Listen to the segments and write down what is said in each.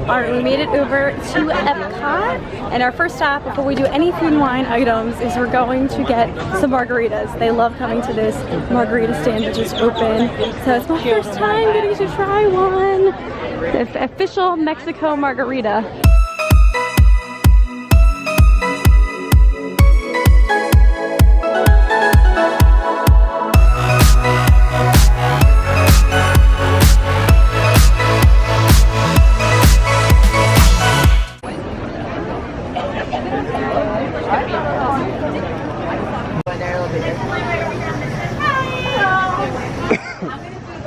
Alright, we made it over to Epcot, and our first stop before we do any food and wine items is we're going to get some margaritas. They love coming to this margarita stand that just opened. So it's my first time getting to try one. The official Mexico margarita.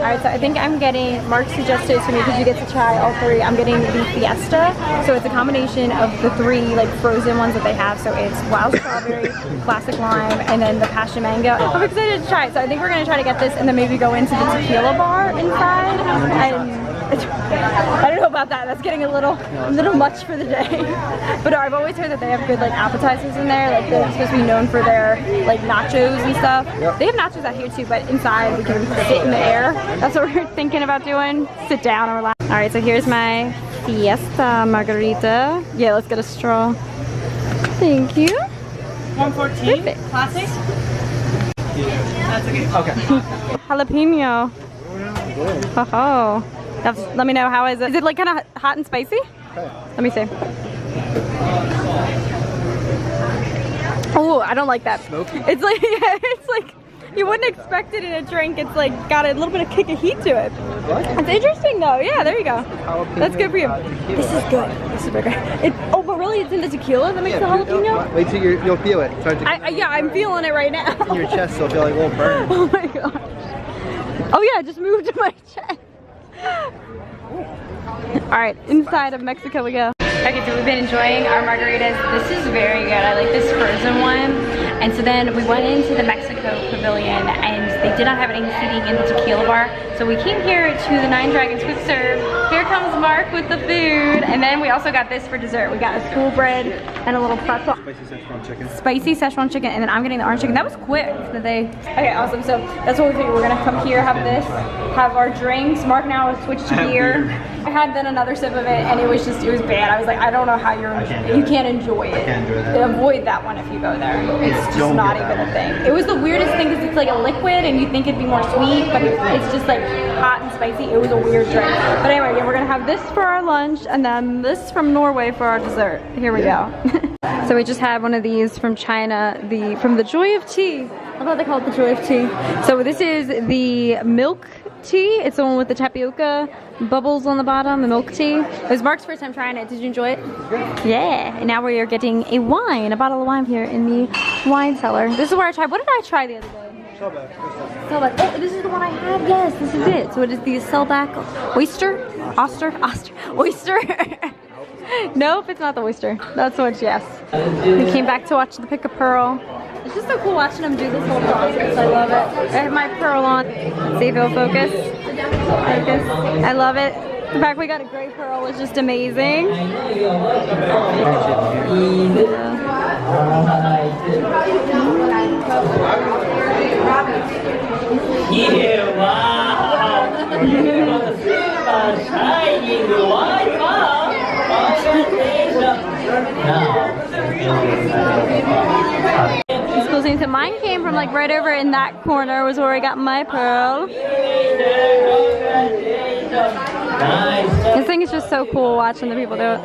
Alright, so I think I'm getting, Mark suggested to me because you get to try all three, I'm getting the Fiesta. So it's a combination of the three like frozen ones that they have. So it's wild strawberry, classic lime, and then the passion mango. I'm excited to try it. So I think we're going to try to get this and then maybe go into the tequila bar inside. And I don't know about that. That's getting a little much for the day. But I've always heard that they have good like appetizers in there. Like they're supposed to be known for their like nachos and stuff. Yep. They have nachos out here too, but inside we can sit in the air. That's what we're thinking about doing. Sit down and relax. All right, so here's my Fiesta margarita. Yeah, let's get a straw. Thank you. 114. Perfect. Classic. That's okay. Okay. Jalapeno. Oh. Let me know, how is it? Is it like kind of hot and spicy? Okay. Let me see. Oh, I don't like that. Smoky? It's like, yeah, it's like, you wouldn't expect it in a drink. It's like got a little bit of kick of heat to it. What? It's interesting though. Yeah, there you go. That's good for you. This is good. This is very good. Oh, but really it's in the tequila that makes the jalapeno? Wait till you'll feel it. Yeah, I'm feeling it right now. In your chest, so it'll feel like a little burn. Oh my god. Oh yeah, it just moved to my chest. Alright, inside of Mexico we go. Okay, so we've been enjoying our margaritas. This is very good. I like this frozen one. And so then we went into the Mexico pavilion and they did not have any seating in the tequila bar. So we came here to the Nine Dragons Quick Serve. Here comes Mark with the food. And then we also got this for dessert. We got a school bread and a little pretzel. Spicy Szechuan chicken. Spicy Szechuan chicken, and then I'm getting the orange chicken. That was quick that they... Okay, awesome. So that's what we figured. We're gonna come here, have this, have our drinks. Mark now has switched to beer. I had then another sip of it and it was bad. I was like, I don't know how you can't enjoy it. I can't enjoy that. Avoid that one if you go there. It's just not even a thing. It was the weirdest thing because it's like a liquid and you think it'd be more sweet, but it's just like hot and spicy. It was a weird drink. But anyway, yeah, we're gonna have this for our lunch and then this from Norway for our dessert. Here we go. So we just had one of these from China, from the Joy of Tea. I thought they called it the Joy of Tea. So this is the milk tea. It's the one with the tapioca bubbles on the bottom, the milk tea. It was Mark's first time trying it. Did you enjoy it? Yeah. And now we are getting a bottle of wine here in the wine cellar. This is where I tried. What did I try the other day? Selbach. Oh, this is the one I had. Yes, this is it. So it is the Selbach oyster? Oyster? Nope, it's not the oyster. That's what, yes. We came back to watch the Pick a Pearl. It's just so cool watching them do this whole process. I love it. I have my pearl on. Let's see if it'll focus. I love it. The fact we got a gray pearl is just amazing. Yeah, wow! Shining white pearl. It's cool seeing. So mine came from like right over in that corner was where I got my pearl. This thing is just so cool watching the people do it.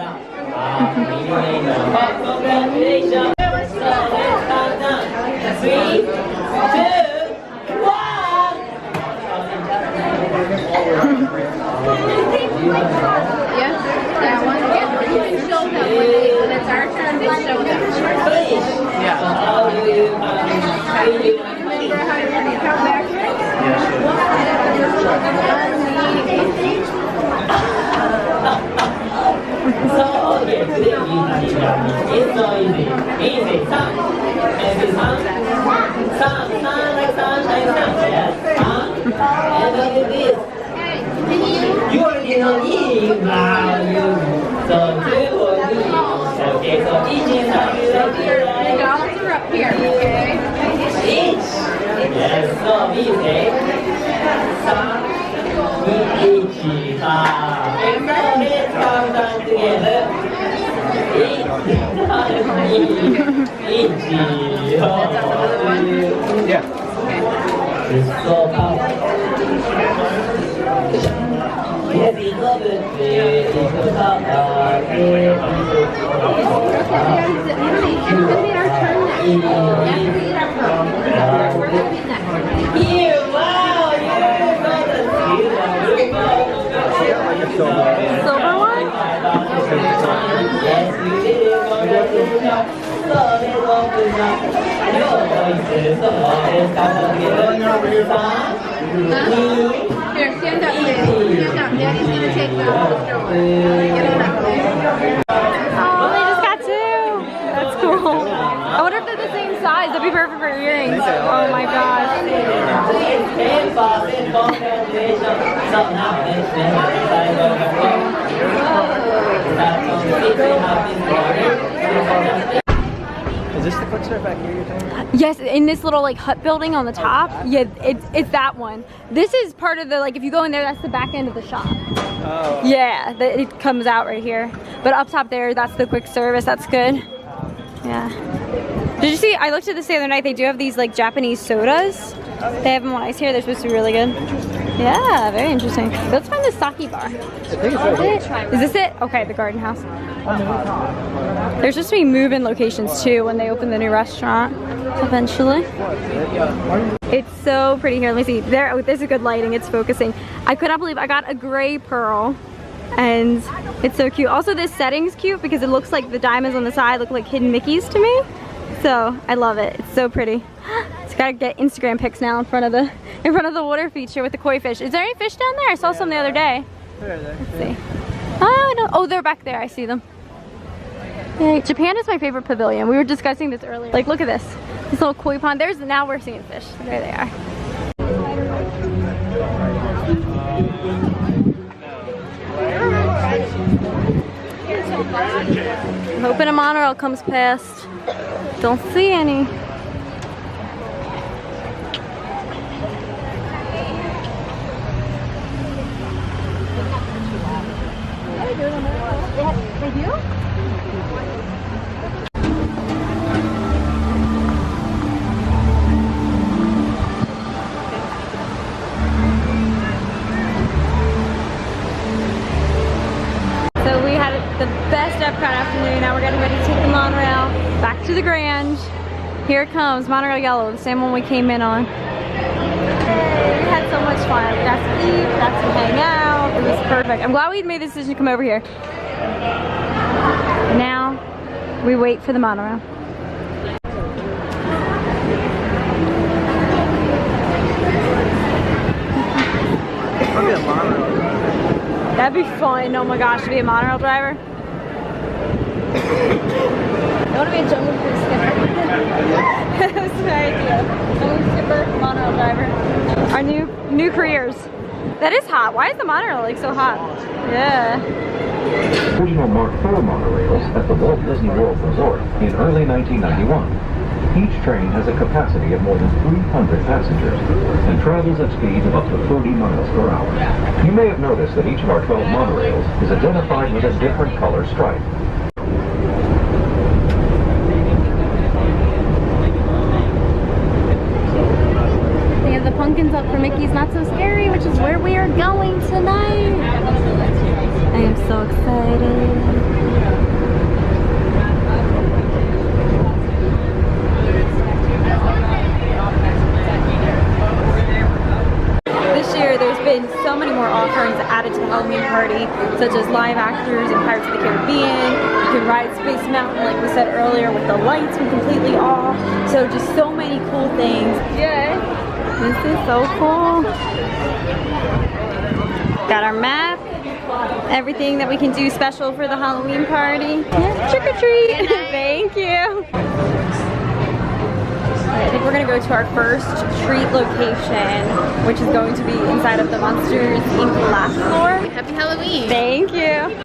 When it's our turn, they show them. Do you remember how to count backwards? You already know eating value. So okay, so each The dollars are up here, okay? each. Yes, so easy. Each. Yeah. It's so powerful. Yes, it's not the Here, wow, Silver one? Yes, we did it. Here, stand up, please. Stand up. Daddy's gonna take the poster one. Get on up. Oh, they just got two. That's cool. I wonder if they're the same size. That'd be perfect for earrings. Oh my gosh. Is this the quick serve back here you're talking about? Yes, in this little like hut building on the top. Yeah, it's that one. This is part of the, like if you go in there, that's the back end of the shop. Oh. Yeah, it comes out right here. But up top there, that's the quick service. That's good. Yeah. Did you see, I looked at this the other night, they do have these like Japanese sodas. They have them on ice here, they're supposed to be really good. Yeah, very interesting. Let's find the sake bar. I think it's right here. Is this it? Okay, the garden house. There's supposed to be move-in locations too when they open the new restaurant eventually. It's so pretty here. Let me see. There, oh, there's a good lighting. It's focusing. I could not believe I got a gray pearl and it's so cute. Also, this setting's cute because it looks like the diamonds on the side look like hidden Mickeys to me. So I love it. It's so pretty. Just gotta get Instagram pics now in front of the water feature with the koi fish. Is there any fish down there? I saw some the other day. Let's see. Oh no! Oh, they're back there. I see them. Yay. Japan is my favorite pavilion. We were discussing this earlier. Like, look at this. This little koi pond. There's, now we're seeing fish. There they are. I'm hoping a monorail comes past. Don't see any. They do? So we had the best Epcot afternoon. Now we're getting ready to take the monorail back to the Grand. Here it comes, Monorail Yellow, the same one we came in on. Yay, we had so much fun. We got to eat, we got to hang out. It was perfect. I'm glad we made the decision to come over here. And now we wait for the monorail. I'll be a monorail. That'd be fun. Oh my gosh, to be a monorail driver. I want to be a jungle cruise skipper. That's my idea. Jungle skipper, monorail driver. Our new careers. That is hot. Why is the monorail like so hot? Yeah. Original Mark IV monorails at the Walt Disney World Resort in early 1991. Each train has a capacity of more than 300 passengers and travels at speeds of up to 30 miles per hour. You may have noticed that each of our 12 monorails is identified with a different color stripe. They have the pumpkins up for Mickey's Not So Scary, which is where we are going tonight. I am so excited. There's been so many more offerings added to the Halloween party, such as live actors in Pirates of the Caribbean. You can ride Space Mountain, like we said earlier, with the lights from completely off. So just so many cool things. Yeah, this is so cool. Got our map, everything that we can do special for the Halloween party. Yeah, trick or treat. Thank you. I think we're gonna go to our first treat location, which is going to be inside of the Monsters Inc. last floor. Happy Halloween. Thank you.